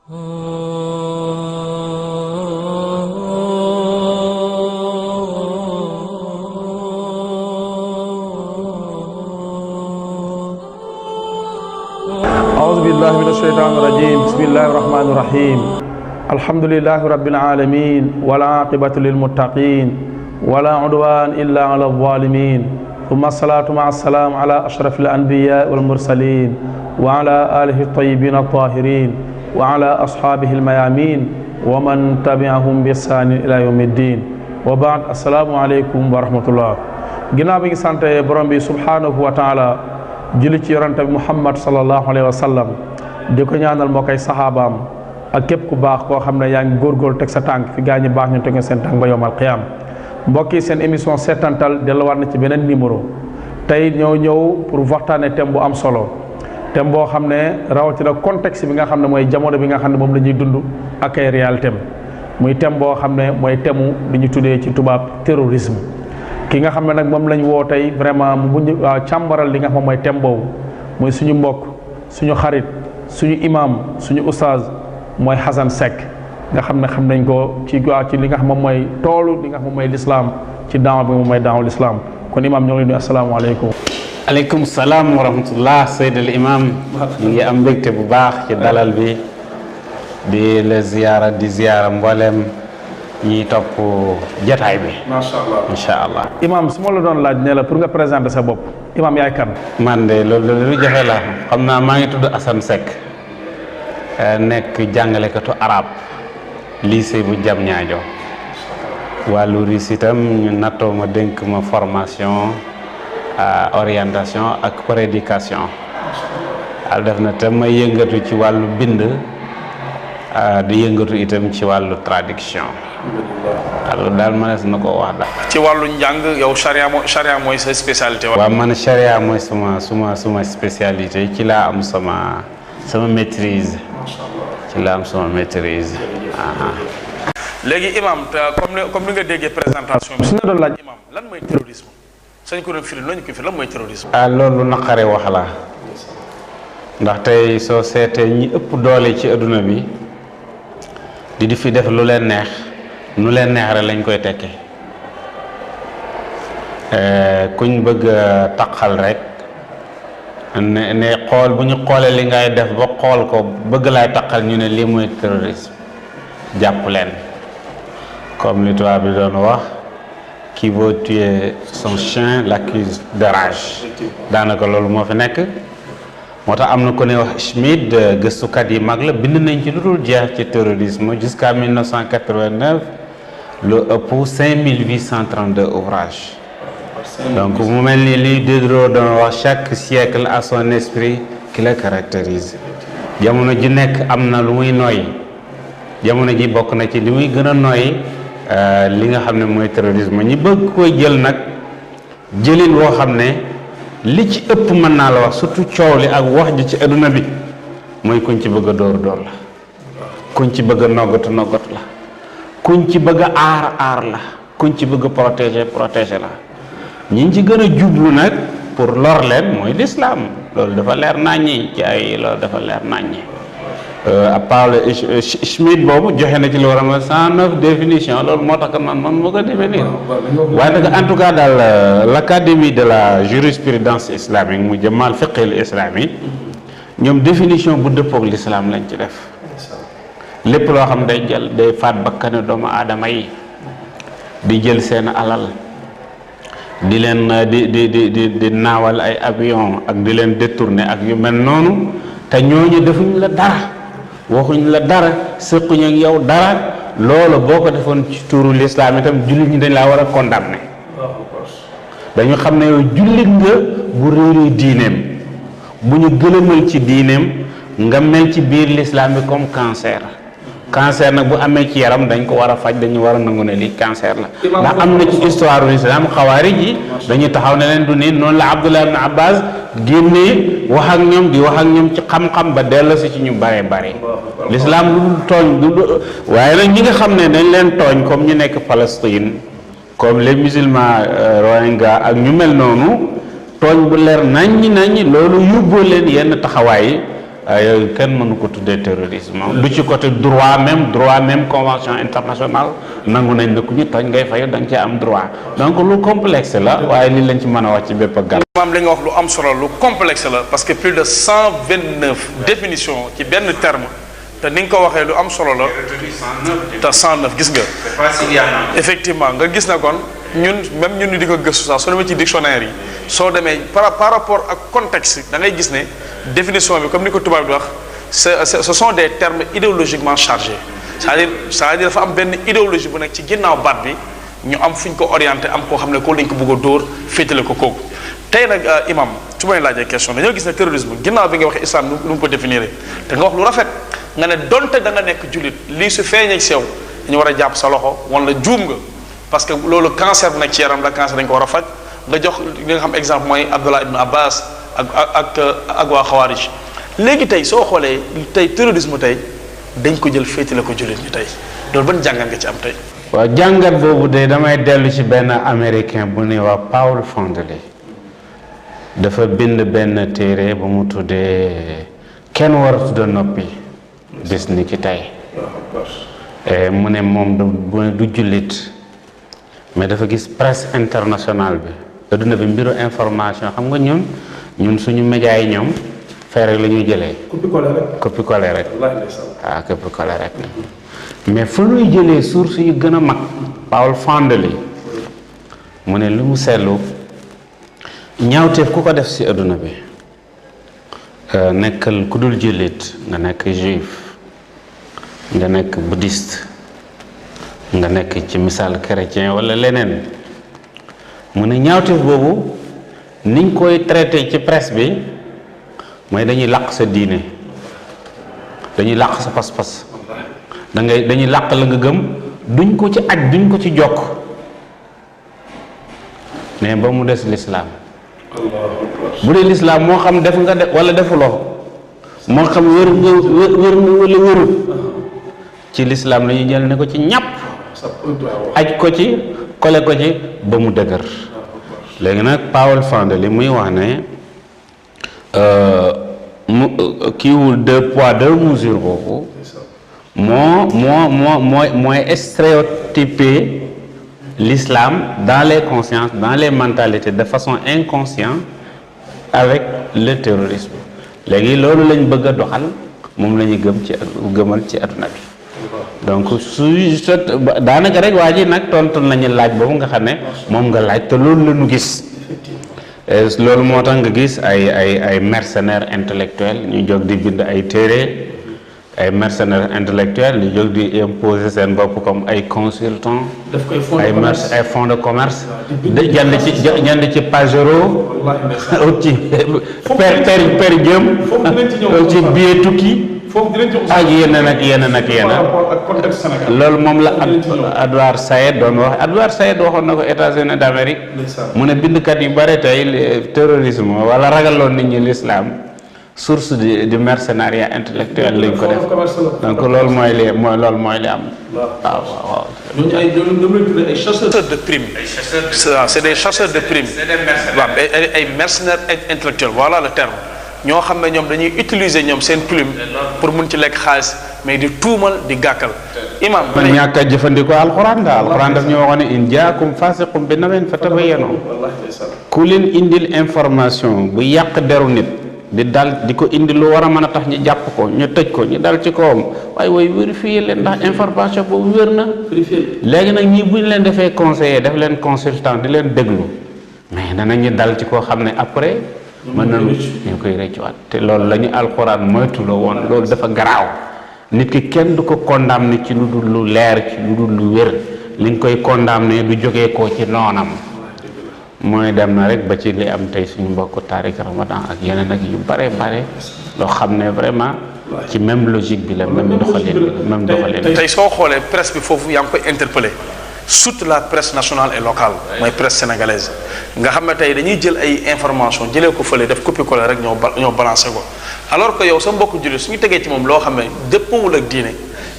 أعوذ بالله من الشيطان الرجيم بسم الله الرحمن الرحيم الحمد لله رب العالمين والعاقبة للمتقين ولا عدوان إلا على الظالمين ثم الصلاة مع السلام على أشرف الأنبياء والمرسلين وعلى آله الطيبين الطاهرين وعلى أصحابه الميامين ومن تبعهم بإحسان إلى يوم الدين وبعد السلام عليكم ورحمة الله ginnaaw bi ngi sant borom bi subhanahu wa taala julli ci yorante bi Muhammad sallallahu alayhi wa sallam di ko ñaanal moo koy saxaabaam ak képp ku baax koo xam ne yaa ngi góorgóorlu teg sa tànk fi gaa ñi baax ñu teg seen tànk ba yowmal qiyaam mbokk yi seen émission seetantal delluwaat na ci beneen numéro tey ñoo ñëw pour waxtaane thème bu am solo thème boo xam ne rawatina contexte bi nga xam ne mooy jamono bi nga xam ne moom la ñuy dund ak ay réalité muy thème boo xam ne mooy thème li ñu tuddee ci tubaab terrorisme ki nga xam ne nag moom lañ woo tey vraiment mu ñu càmbaral li nga xam mooy thème boobu mooy suñu mbokk suñu xarit suñu imam suñu oustaz mooy Hassan Seck nga xam ne xam nañ ko ci li nga xam moom mooy toolu li nga xam moom mooy lislaam ci daawa bi moom mooy daawa lislaam kon imam ñoo ngi lay nuyu asalaamaaleykum. aleykum salaam wa rahmatullah seydal imam ñu ngi am mbégte bu baax ci dalal bi di la ziyaara di ziyaara mboolem ñiy topp jataay bi. macha allah incha allah. imam su ma la doon laaj ne la pour nga présenter sa bopp imam yaay kan. man de loolu lu jafe la xam naa maa ngi tudd Hassan Seck nekk jàngalekatu arab lycée bu Diamniadio wàllu RIS itam ñu nattoo ma dénk ma formation orientation ak prédication al def na tam may yëngatu ci wàllu bind di yëngatu itam ci wàllu traduction. alors daal mënees na ko wax daal. ci wàllu njàng yow charia mooy sa spécialité. waaw man charia mooy suma spécialité ci laa am sama maîtrise. ci laa am sama maîtrise. léegi imam comme ni nga déggee présentation bi. su ñu doon laaj imam lan mooy terrorisme sañ ko doon firi lan mooy terrorisme. loolu naqare wax la ndax tey soo seetee ñi ëpp doole ci adduna bi di fi def lu leen neex. nu leen neex rek lañ koy tekkee kuñ bëgg a taqal rek ne xool bu ñu xoolee li ngay def ba xool ko bëgg laay taqal ñu ne lii mooy terrorisme jàpp leen comme li tubaab bi doon wax qui veut tuer son chien l'accuse de rage daanaka loolu moo fi nekk moo tax am na ko ne wax Schmidt gëstukat yi mag la bind nañ ci lu dul jeex ci terrorisme jusqu'à 1989 lu ëpp 5832 ouvrages donc mu mel ni liy Diderot doon wax chaque siècle a son esprit qui le caractérise jamono ji nekk am na lu muy nooy jamono ji bokk na ci li muy gën a nooy li nga xam ne mooy terrorisme ñi bëgg koy jël nag jëlin woo xam ne li ci ëpp mën naa la wax surtout coow li ak wax ji ci adduna bi mooy kuñ ci bëgg a dóor la kuñ ci bëgg a noggatu la kuñ ci bëgg a aar la kuñ ci bëgg a protéger la ñi ci gën a jublu nag pour lor leen mooy l'islam loolu dafa leer naññi ci ay loolu dafa leer naññi Paul Schmidt boobu joxe na ci lu war a 109 définition loolu moo tax man moo ko définir waaye nag en tout cas daal l'académie de la jurisprudence islamique mu jëmmal fiqhil islami ñoom définition bu dëppook l'islam lañ ci def lépp loo xam day faat bakkanu doomu aadama yi di jël seen alal di leen di naawal ay avion ak di leen détourner ak yu mel noonu te ñooñu defuñ la dara waxuñ la dara sëquñ ak yow dara loolu boo ko defoon ci tuuru l'islam itam jullit ñi dañ laa war a condamner dañu xam ne yow jullit nga bu réeree diineem bu ñu gëlëmal ci diineem nga mel ci biir l'islam bi comme cancer nag bu amee ci yaram dañ ko war a faj dañu war a nangu ne lii cancer la ndax am na ci histoire u l'islam xawaarij yi dañu taxaw ne leen du nii noonu la Abdullah ibn Abbas génnee wax ak ñoom di wax ak ñoom ci xam-xam ba dellusi ci ñu bare bare l'islam lu dul tooñ waaye nag ñi nga xam ne dañ leen tooñ comme ñu nekk Palestine comme les musulmans Rohingya ak ñu mel noonu tooñ bu leer naññi loolu yóbboo leen yenn taxawaay yooyu kenn mënu ko tuddee terrorisme du ci côté droit même convention internationale nangu nañ ne ku ñu tooñ ngay fayu da nga ci am droit donc lu complexe la waaye li lañ ci mën a wax ci bépp ak gàll. maam li nga wax lu am solo lu complexe la parce que plus de 129 définitions ci benn terme te ni nga ko waxee lu am solo la te 109 gis nga. effectivement nga gis na kon ñun di ko gëstu sax soo demee ci dictionnaire yi soo demee par rapport ak contexte da ngay gis ne définition bi comme ni ko tubaab di wax ce sont des termes idéologiquement chargés c'est-à-dire dafa am benn idéologie bu nekk ci ginnaaw baat bi ñu am fu ñu ko orienté am koo xam ne ko lañ ko bëgg a dóor féetale ko kooku tey nag imam su may laajee question dañoo gis ne terrorisme ginnaaw bi nga waxee islam nu mu ko définir te nga wax lu rafet nga ne donte da nga nekk jullit lii su feeñee ci yow dañu war a jàpp sa loxo wala juum nga parce que loolu cancer bu nekk ci yaram la cancer dañ ko war a faj nga jox li nga xam exemple mooy Abdullah ibn Abbas ak waa Xawaarij léegi tey soo xoolee tey terrorisme tey dañ ko jël féetale ko jullit ñi tey loolu ban jàngat nga ci am tey. waaw jàngat boobu de damay dellu ci benn américain bu ñuy wax Paul Fondley dafa bind benn téere ba mu tuddee kenn waratu da noppi bis ni ki tey mu ne moom du jullit mais dafa gis presse internationale bi adduna bi mbiru information xam nga ñun suñu médias yi ñoom fee rek la ñuy jëlee copie-coller rek waaw copie-coller rek mais fu ñuy jëlee source yu gën a mag Paul Fondley mu ne li mu seetlu ñaawteef ku ko def ci adduna bi nekkal ku dul jullit nga nekk juif nga nekk bouddhiste nga nekk ci misaal chrétien wala leneen mu ne ñaawteef boobu niñ koy traité ci presse bi mooy dañuy làq sa diine dañuy làq sa pas-pas dañuy làq la nga gëm duñ ko ci aj duñ ko ci jokk mais ba mu des lislaam bu dee lislaam moo xam def nga def wala defuloo moo xam wér nga wala wérul ci lislaam la ñuy jël ne ko ci ñàpp aj ko ci kole ko ci ba mu dëgër léegi nag Paul Fondley li muy wax ne kiiwul 2 poids 2 mesures boobu mooy stéréotyper l'islam dans les consciences dans les mentalités de façon inconsciente avec le terrorisme léegi loolu lañ bëgg a doxal moom la ñuy gëmal ci adduna bi donc daanaka rek waa ji nag tontu nañu laaj boobu nga xam ne moom nga laaj te loolu la ñu gis loolu moo tax nga gis ay mercenaires intellectuels ñu jóg di bind ay téere ay mercenaires intellectuels ñu jóg di imposer seen bopp comme ay consultants ay fonds de commerce jënd ci Pajero ut ci per jëm ut ci billet tukki ak yeneen ak yeneen loolu moom la Edward Said doon wax Edward Said waxoon na ko États-Unis d'Amérique mu ne bindkat yu bare tey terrorisme wala ragaloon nit ñi l'islam source du mercenariat intellectuel lañ ko def donc loolu mooy li am waaw ñooñu ay chasseurs de primes c'est des chasseurs de primes waaw ay mercenaires intellectuels voilà le terme ñoo xam ne ñoom dañuy utiliser ñoom seen plume pour mun ci lekk xaalis mais di tuumal di gàkkal imam man ñàkk a jëfandikoo alxuraan daf ñu waxoon ne in jaakum fasiqum bi naba'in fatabayyanu ku leen indil information bu yàq deru nit di ko indi lu war a mën a tax ñu jàpp ko ñu tëj ko ñu dal ci kawam waaye vérifier leen ndax information boobu wér na léegi nag ñii bu ñu leen defee conseiller def leen consultant di leen déglu mais danañu dal ci koo xam ne après mën nañu ñu koy rëccuwaat te loolu la ñu alxuraan moytuloo woon loolu dafa garaaw nit ki kenn du ko condamné ci lu dul lu leer ci lu dul lu wér li nga koy condamné du jógee koo ci noonam mooy dem na rek ba ci li am tey suñu mbokku Tariq Ramadan ak yeneen ak yu bare loo xam ne vraiment ci même logique bi la même doxalin tey soo xoolee presse bi foofu yaa ngi koy interpellé surtout la presse nationale et locale mooy presse sénégalaise nga xam ne tey dañuy jël ay information jëlee ko fële def copier-coller rek ñoo balancé ko alors que yow sa mbokku jullit suñu tegee ci moom loo xam ne dëppawul ak diine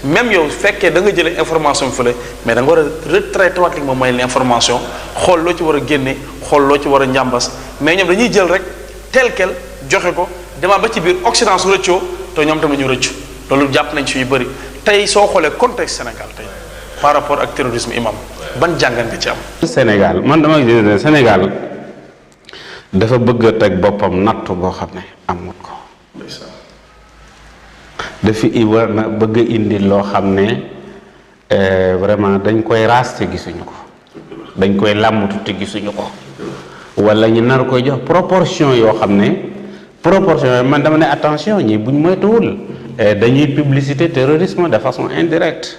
même yow fekkee da nga jëlee information bi fële mais da nga war a retraité waat li moom mooy l'information xool loo ci war a génne xool loo ci war a njàmbas mais ñoom dañuy jël rek tel quel joxe ko demaat ba ci biir Occident su rëccoo te ñoom tamit ñu rëccu loolu jàpp nañ ci yu bëri tey soo xoolee contexte Sénégal tey par rapport ak terrorisme imam ban jàngat nga ci am. Sénégal man dama gis ne Sénégal dafa bëgg a teg boppam nattu boo xam ne amut ko dafa war na bëgg a indi loo xam ne vraiment dañ koy raas te gisuñu ko dañ koy làmmatu te gisuñu ko wala ñu nar koy jox proportion yoo xam ne proportion yooyu man dama ne attention ñi buñ moytuwul dañuy publicité terrorisme de façon indirecte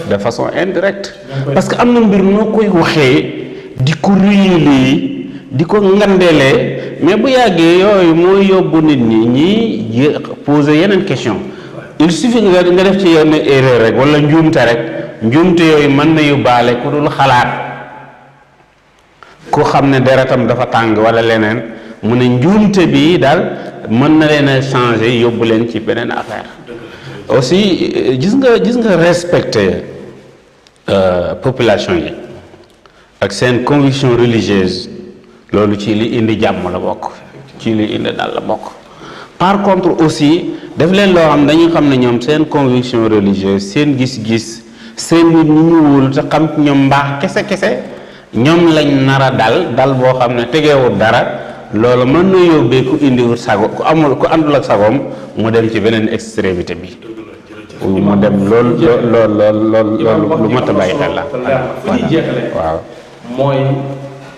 de façon indirecte parce que am na mbir noo koy waxee di ko réyalee di ko ngandelee mais bu yàggee yooyu mooy yóbbu nit ñi poser yeneen question il suffit nga def ci yenn erreur rek wala njuumte rek njuumte yooyu mën na yóbbaale ku dul xalaat ku xam ne deretam dafa tàng wala leneen mu ne njuumte bi daal mën na leen a changer yóbbu leen ci beneen affaire aussi gis nga respecter population yi ak seen conviction religieuse loolu ci li indi jàmm la bokk ci li indi daal la bokk par contre aussi def leen loo xam dañu xam ne ñoom seen conviction religieuse seen gis-gis seen nit ñi ñu wóolu te xam ñoom mbaax kese ñoom lañ nar a dal boo xam ne tegeewul dara loolu mën na yóbbee ku indiwul sago ku àndul ak sagoom mu dem ci beneen extrémité bi mu dem loolu lu mat a bàyyi xel la waaw mooy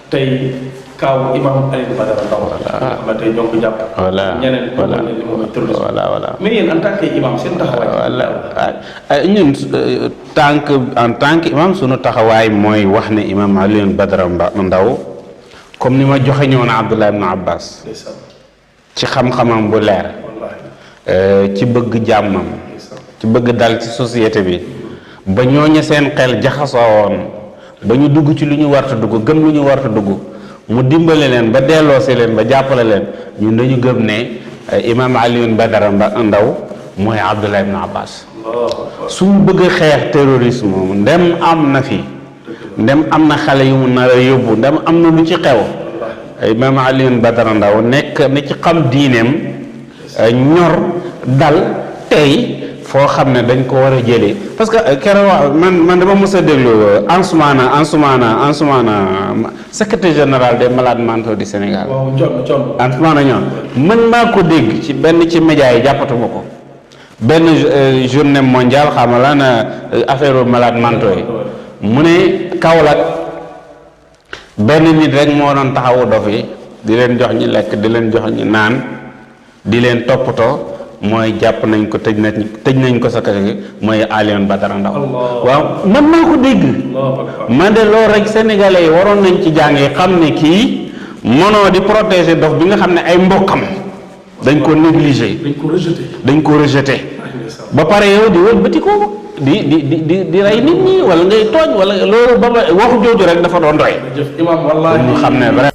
tey kaaw imam Alioune Badara Ndao xam ne tey ñoo ko jàpp ñeneen voilà mais yéen en tant que imam seen taxawaay ñun en tant que imam sunu taxawaay mooy wax ne imam Alioune Badara Ndao comme ni ma joxe ñëwoon Abdullah ibn Abbas ci xam-xamam bu leer ci bëgg jàmmam ci bëgg dal ci société bi ba ñooñu seen xel jaxasoo woon ba ñu dugg ci lu ñu warta dugg gëm lu ñu warta dugg mu dimbale leen ba delloosi leen ba jàppale leen ñun dañu gëm ne imam Alioune Badara Ndao mooy Abdullah ibn Abbas suñu bëgg a xeex terrorisme ndem am na fi ndem am na xale yu mu nar a yóbbu ndem am na lu ci xew imam Alioune Badara Ndao nekk na ci xam diineem ñor dal tey foo xam ne dañ ko war a jëlee parce que keroog man dama mës a déglu Ansoumana secrétaire général des malades mentaux du Sénégal. waaw Ansoumana ñoom man maa ko dégg ci média yi jàppatuma ko benn journée mondiale xam nga lan affaire malades mentaux yi mu ne Kaolack benn nit rek moo doon taxawu dof yi di leen jox ñi lekk di leen jox ñi naan di leen toppatoo. mooy jàpp nañ ko tëj nañ ko sa kër gi mooy Alioune Badara Ndao waaw man maa ko dégg man de loolu rek sénégalais yi waroon nañ ci jàngee xam ne kii mënoo di protéger dof bi nga xam ne ay mbokkam dañ ko négliger dañ ko rejeté ba pare yow di wëlbati ko di rey nit ñi wala ngay tooñ wala loolu ba waxu jooju rek dafa doon doy ñu xam ne vrai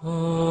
Oh